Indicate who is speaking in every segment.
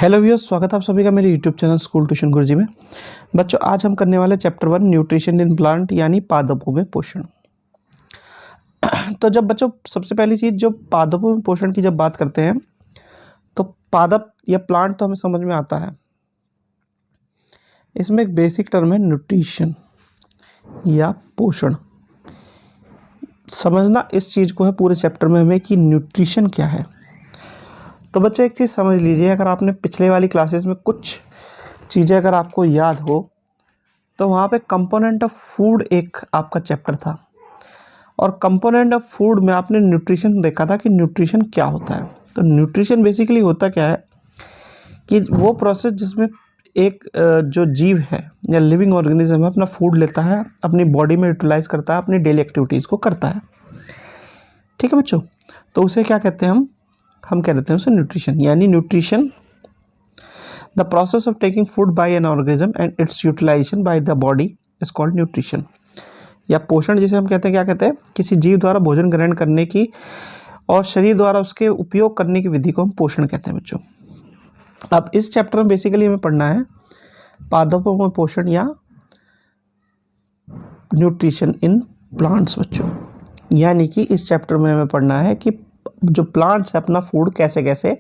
Speaker 1: Hello viewers, स्वागत है आप सभी का मेरे यूट्यूब चैनल स्कूल ट्यूशन गुरुजी में। बच्चों, आज हम करने वाले चैप्टर 1 न्यूट्रिशन इन प्लांट यानी पादपों में पोषण। तो जब बच्चों सबसे पहली चीज़ जो पादपों में पोषण की जब बात करते हैं तो पादप या प्लांट तो हमें समझ में आता है। इसमें एक बेसिक टर्म है न्यूट्रिशन या पोषण। समझना इस चीज़ को है पूरे चैप्टर में हमें कि न्यूट्रिशन क्या है। तो बच्चों एक चीज़ समझ लीजिए, अगर आपने पिछले वाली क्लासेस में कुछ चीज़ें अगर आपको याद हो तो वहाँ पे कंपोनेंट ऑफ फूड एक आपका चैप्टर था और कंपोनेंट ऑफ फूड में आपने न्यूट्रिशन देखा था कि न्यूट्रिशन क्या होता है। तो न्यूट्रिशन बेसिकली होता क्या है कि वो प्रोसेस जिसमें एक जो जीव है या लिविंग ऑर्गेनिज्म है अपना फूड लेता है, अपनी बॉडी में यूटिलाइज करता है, अपनी डेली एक्टिविटीज़ को करता है। ठीक है बच्चों, तो उसे क्या कहते हैं हम कह देते हैं उसे न्यूट्रिशन। यानी nutrition the process of taking food by an organism and its utilization by the body is called nutrition. या पोषण जिसे हम कहते हैं, क्या कहते हैं, किसी जीव द्वारा भोजन ग्रहण करने की और शरीर द्वारा उसके उपयोग करने की विधि को हम पोषण कहते हैं बच्चों। अब इस चैप्टर में बेसिकली हमें पढ़ना है पादपों में पोषण या न्यूट्रिशन इन प्लांट्स बच्चों। यानी कि इस चैप्टर में हमें पढ़ना है कि जो प्लांट्स है अपना फूड कैसे कैसे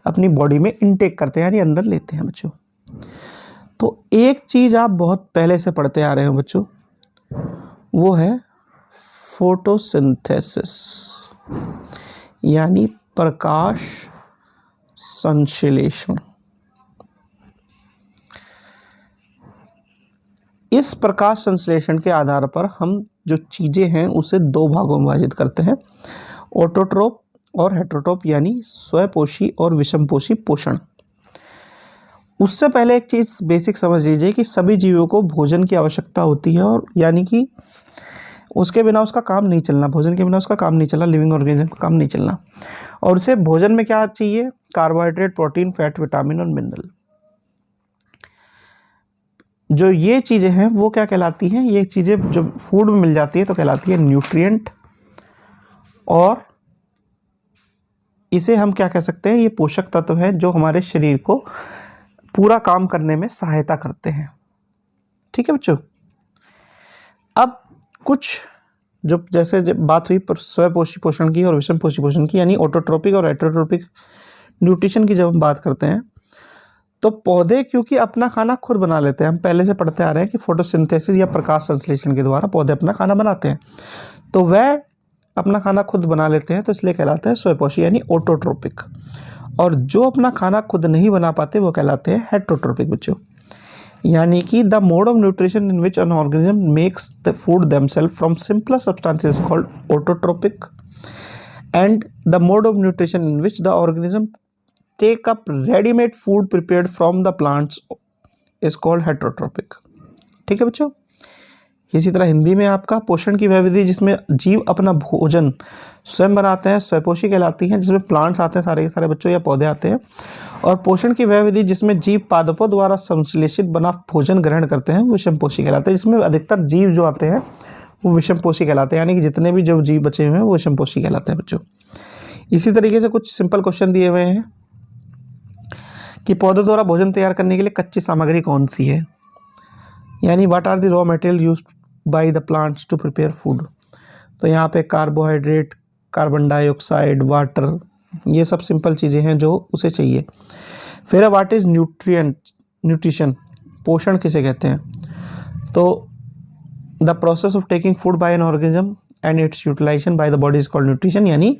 Speaker 1: अपनी बॉडी में इनटेक करते हैं यानी अंदर लेते हैं बच्चों। तो एक चीज़ आप बहुत पहले से पढ़ते आ रहे हो बच्चों, वो है फोटोसिंथेसिस यानी प्रकाश संश्लेषण। इस प्रकाश संश्लेषण के आधार पर हम जो चीज़ें हैं उसे दो भागों में विभाजित करते हैं, ऑटोट्रोप और हेटेरोट्रोप यानी स्वपोषी और विषमपोषी पोषण। उससे पहले एक चीज़ बेसिक समझ लीजिए कि सभी जीवों को भोजन की आवश्यकता होती है और यानी कि उसके बिना उसका काम नहीं चलना, भोजन के बिना उसका काम नहीं चलना, लिविंग ऑर्गेनिज्म का काम नहीं चलना। और उसे भोजन में क्या चाहिए? कार्बोहाइड्रेट, प्रोटीन, फैट, विटामिन और मिनरल। जो ये चीज़ें हैं वो क्या कहलाती हैं? ये चीज़ें जब फूड में मिल जाती है तो कहलाती है न्यूट्रिएंट, और इसे हम क्या कह सकते हैं? ये पोषक तत्व हैं जो हमारे शरीर को पूरा काम करने में सहायता करते हैं। ठीक है बच्चों, अब कुछ जो जैसे जब बात हुई स्वपोषी पोषण की और विषमपोषी पोषण की यानी ऑटोट्रोपिक और हेटेरोट्रोपिक न्यूट्रिशन की, जब हम बात करते हैं तो पौधे क्योंकि अपना खाना खुद बना लेते हैं, हम पहले से पढ़ते आ रहे हैं कि फोटोसिंथेसिस या प्रकाश संश्लेषण के द्वारा पौधे अपना खाना बनाते हैं, तो वह अपना खाना खुद बना लेते हैं तो इसलिए कहलाते हैं स्वपोषी यानी ऑटोट्रोपिक। और जो अपना खाना खुद नहीं बना पाते वो कहलाते हैं हेटेरोट्रोपिक बच्चों। यानी कि the mode of nutrition in which an organism makes the food themselves from simpler substances called autotrophic and the mode of nutrition in which the organism take up readymade food prepared from the plants is called heterotrophic. ठीक है बच्चों, इसी तरह हिंदी में आपका पोषण की वह विधि जिसमें जीव अपना भोजन स्वयं बनाते हैं स्वपोषी कहलाती हैं, जिसमें प्लांट्स आते हैं सारे के सारे बच्चों या पौधे आते हैं। और पोषण की वह विधि जिसमें जीव पादपों द्वारा संश्लेषित बना भोजन ग्रहण करते हैं वो विषमपोषी कहलाते हैं, जिसमें अधिकतर जीव जो आते हैं वो विषमपोषी कहलाते हैं। यानी कि जितने भी जो जीव बचे हुए हैं वो विषमपोषी कहलाते हैं बच्चों। इसी तरीके से कुछ सिंपल क्वेश्चन दिए हुए हैं कि पौधों द्वारा भोजन तैयार करने के लिए कच्ची सामग्री कौन सी है, यानी what are the raw material used by the plants to prepare food. तो यहाँ पे कार्बोहाइड्रेट, कार्बन डाइऑक्साइड, वाटर, ये सब सिंपल चीज़ें हैं जो उसे चाहिए। फिर व्हाट इज न्यूट्रिशन, पोषण किसे कहते हैं? तो the process of taking food by an organism and its utilization by the body is called nutrition. यानी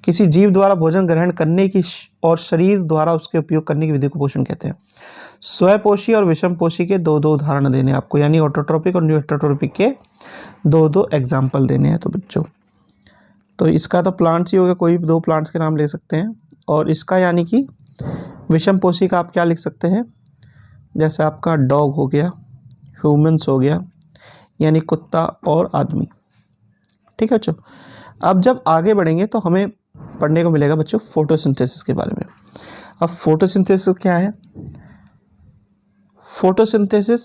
Speaker 1: किसी जीव द्वारा भोजन ग्रहण करने की और शरीर द्वारा उसके उपयोग करने की विधि को पोषण कहते हैं। स्वपोषी और विषमपोषी के दो दो उदाहरण देने आपको, यानी ऑटोट्रोपिक और हेटेरोट्रोपिक के दो दो एग्जाम्पल देने हैं। तो बच्चों तो इसका तो प्लांट्स ही हो गया, कोई दो प्लांट्स के नाम ले सकते हैं। और इसका यानी कि विषमपोषी का आप क्या लिख सकते हैं? जैसे आपका डॉग हो गया, ह्यूमंस हो गया, यानी कुत्ता और आदमी। ठीक है बच्चों, अब जब आगे बढ़ेंगे तो हमें पढ़ने को मिलेगा बच्चों फोटोसिंथेसिस के बारे में। अब फोटोसिंथेसिस क्या है? फोटोसिंथेसिस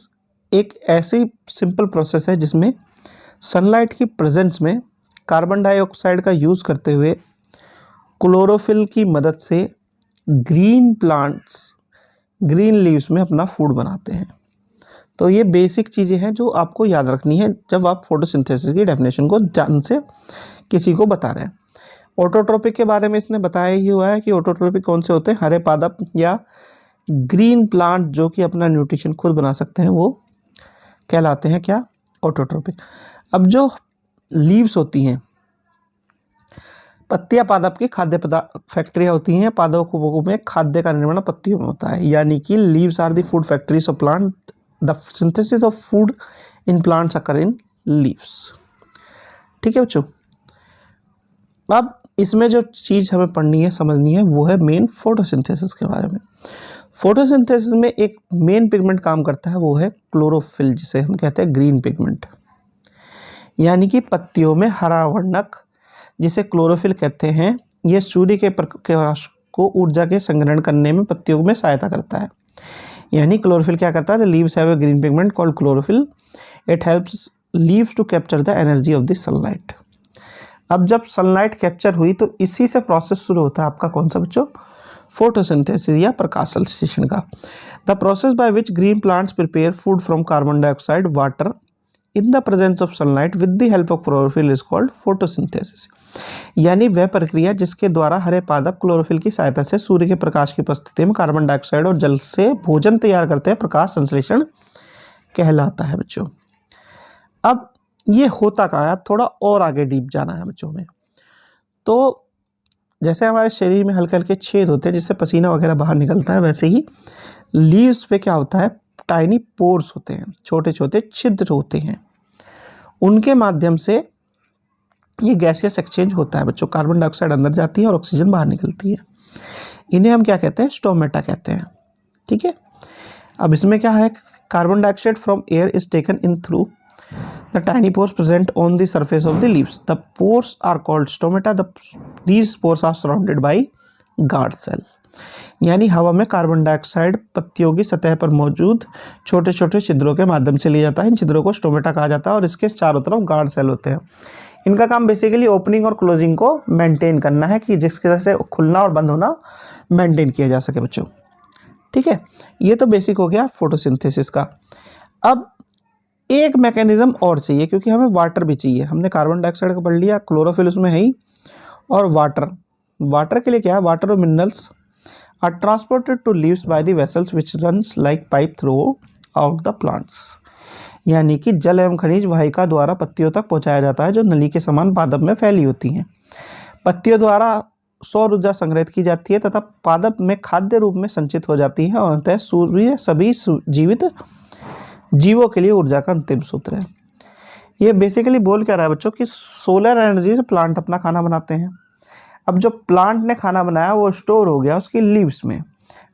Speaker 1: एक ऐसी सिंपल प्रोसेस है जिसमें सनलाइट की प्रेजेंस में कार्बन डाइऑक्साइड का यूज़ करते हुए क्लोरोफिल की मदद से ग्रीन प्लांट्स ग्रीन लीव्स में अपना फूड बनाते हैं। तो ये बेसिक चीज़ें हैं जो आपको याद रखनी है जब आप फोटोसिंथेसिस की डेफिनेशन को ध्यान से किसी को बता रहे हैं। ऑटोट्रोपिक के बारे में इसने बताया ही हुआ है कि ऑटोट्रोपिक कौन से होते हैं, हरे पादप या ग्रीन प्लांट जो कि अपना न्यूट्रिशन खुद बना सकते हैं, वो कहलाते हैं क्या, ऑटोट्रोपिक। अब जो लीव्स होती हैं, पत्तियां पादप की खाद्य पदार्थ फैक्ट्रियाँ होती हैं। पादपों में खाद्य का निर्माण पत्तियों में होता है, यानी कि leaves are the food factories of plant. The synthesis of food in plants occur in leaves. ठीक है बच्चों, अब इसमें जो चीज़ हमें पढ़नी है, समझनी है, वो है मेन फोटोसिंथेसिस के बारे में। फोटोसिंथेसिस में एक मेन पिगमेंट काम करता है, वो है क्लोरोफिल, जिसे हम कहते हैं ग्रीन पिगमेंट, यानी कि पत्तियों में हरा वर्णक जिसे क्लोरोफिल कहते हैं। यह सूर्य के प्रकाश को ऊर्जा के संग्रहण करने में पत्तियों में सहायता करता है। यानी क्लोरोफिल क्या करता है, the leaves have a green pigment called chlorophyll. It helps leaves to capture the energy of the sunlight. अब जब सनलाइट कैप्चर हुई तो इसी से प्रोसेस शुरू होता है आपका कौन सा बच्चों, फोटोसिंथेसिस या प्रकाश संश्लेषण का। The process by which green plants prepare food from carbon dioxide water in the presence of sunlight with the help of chlorophyll is called photosynthesis. यानी वह प्रक्रिया जिसके द्वारा हरे पादप क्लोरोफिल की सहायता से सूर्य के प्रकाश की उपस्थिति में कार्बन डाइऑक्साइड और जल से भोजन तैयार करते हैं, प्रकाश संश्लेषण कहलाता है बच्चों। अब ये होता कहाँ है, थोड़ा और आगे डीप जाना है बच्चों में। तो जैसे हमारे शरीर में हल्के हल्के छेद होते हैं जिससे पसीना वगैरह बाहर निकलता है, वैसे ही लीव्स पे क्या होता है, टाइनी पोर्स होते हैं, छोटे छोटे छिद्र होते हैं, उनके माध्यम से ये गैसियस एक्सचेंज होता है बच्चों। कार्बन डाइऑक्साइड अंदर जाती है और ऑक्सीजन बाहर निकलती है। इन्हें हम क्या कहते हैं, स्टोमेटा कहते हैं। ठीक है, अब इसमें क्या है, carbon dioxide from air is taken in through the tiny pores present on the surface of the leaves. The pores are called stomata. These pores are surrounded by guard cell. यानी हवा में कार्बन डाइऑक्साइड पत्तियों की सतह पर मौजूद छोटे छोटे छिद्रों के माध्यम से लिया जाता है। इन छिद्रों को स्टोमेटा कहा जाता है और इसके चारों तरफ गार्ड सेल होते हैं। इनका काम बेसिकली ओपनिंग और क्लोजिंग को मेंटेन करना है कि जिसकी वजह से खुलना और बंद होना मेंटेन किया जा सके बच्चों। ठीक है, ये तो बेसिक हो गया फोटोसिंथेसिस का। अब एक मैकेनिज्म और चाहिए, क्योंकि हमें वाटर भी चाहिए। हमने कार्बन डाइऑक्साइड का पढ़ लिया, क्लोरोफिल उसमें है ही, और वाटर के लिए क्या है, वाटर और minerals are transported to leaves by the vessels which runs like pipe throughout the plants. यानी कि जल एवं खनिज वाहिका द्वारा पत्तियों तक पहुंचाया जाता है, जो नली के समान पादप में फैली होती हैं। पत्तियों द्वारा सौर ऊर्जा संग्रहित की जाती है तथा पादप में खाद्य रूप में संचित हो जाती है, और अंततः सूर्य सभी जीवित जीवों के लिए ऊर्जा का अंतिम सूत्र है। ये बेसिकली बोल क्या रहा है बच्चों कि सोलर एनर्जी से प्लांट अपना खाना बनाते हैं। अब जो प्लांट ने खाना बनाया वो स्टोर हो गया उसकी लीव्स में।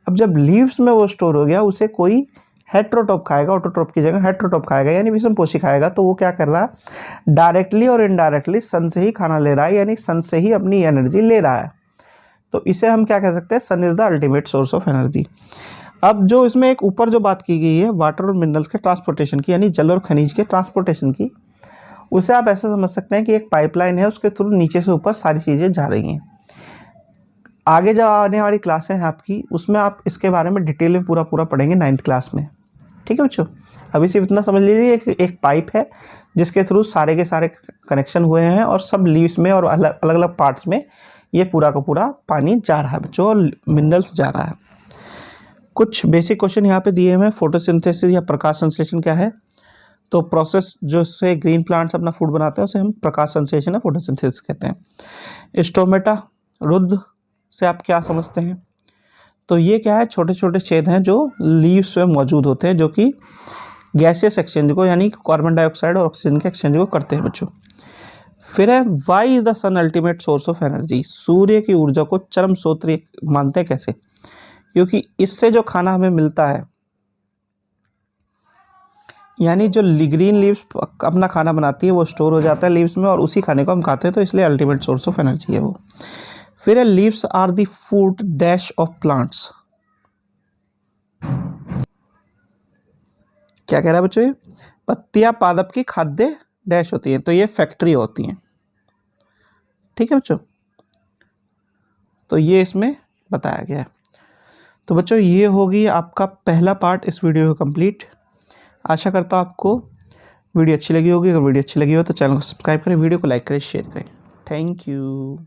Speaker 1: अब जब लीव्स में वो स्टोर हो गया, उसे कोई हेट्रोटॉप खाएगा, ऑटोट्रॉप की जगह हेट्रोटॉप खाएगा, यानी विषमपोषी खाएगा। तो वो क्या कर रहा है, डायरेक्टली और इनडायरेक्टली सन से ही खाना ले रहा है, यानी सन से ही अपनी एनर्जी ले रहा है। तो इसे हम क्या कह सकते हैं, sun is the ultimate source of energy. अब जो इसमें एक ऊपर जो बात की गई है वाटर और मिनरल्स के ट्रांसपोर्टेशन की, यानी जल और खनिज के ट्रांसपोर्टेशन की, उसे आप ऐसा समझ सकते हैं कि एक पाइपलाइन है, उसके थ्रू नीचे से ऊपर सारी चीज़ें जा रही हैं। आगे जो आने वाली क्लासें हैं आपकी, उसमें आप इसके बारे में डिटेल में पूरा पढ़ेंगे 9th क्लास में। ठीक है बच्चों, अभी सिर्फ इतना समझ लीजिए एक पाइप है जिसके थ्रू सारे के सारे कनेक्शन हुए हैं और सब लीव्स में और अलग अलग पार्ट्स में ये पूरा का पूरा पानी जा रहा है बच्चों, और मिनरल्स जा रहा है। कुछ बेसिक क्वेश्चन यहाँ पे दिए हुए हैं। फोटोसिंथेसिस या प्रकाश संश्लेषण क्या है, तो प्रोसेस जो से ग्रीन प्लांट्स अपना फूड बनाते हैं उसे हम प्रकाश संश्लेषण या फोटोसिंथेसिस कहते हैं। स्टोमेटा, रुद्र से आप क्या समझते हैं, तो ये क्या है, छोटे छोटे छेद हैं जो लीव्स में मौजूद होते हैं, जो कि गैसियस एक्सचेंज को, यानी कार्बन डाइऑक्साइड और ऑक्सीजन के एक्सचेंज को करते हैं बच्चों। फिर है why is the sun ultimate source of energy. सूर्य की ऊर्जा को चरम स्रोत मानते हैं, कैसे, क्योंकि इससे जो खाना हमें मिलता है, यानी जो ग्रीन लीव्स अपना खाना बनाती है वो स्टोर हो जाता है लीव्स में और उसी खाने को हम खाते हैं, तो इसलिए अल्टीमेट सोर्स ऑफ एनर्जी है वो। फिर है leaves are the food dash of plants. क्या कह रहा है बच्चों, ये पत्तियां पादप की खाद्य डैश होती हैं, तो ये फैक्ट्री होती हैं। ठीक है बच्चों, तो ये इसमें बताया गया है। तो बच्चों ये होगी आपका पहला पार्ट इस वीडियो का कंप्लीट। आशा करता हूँ आपको वीडियो अच्छी लगी होगी। अगर वीडियो अच्छी लगी हो तो चैनल को सब्सक्राइब करें, वीडियो को लाइक करें, शेयर करें। Thank you.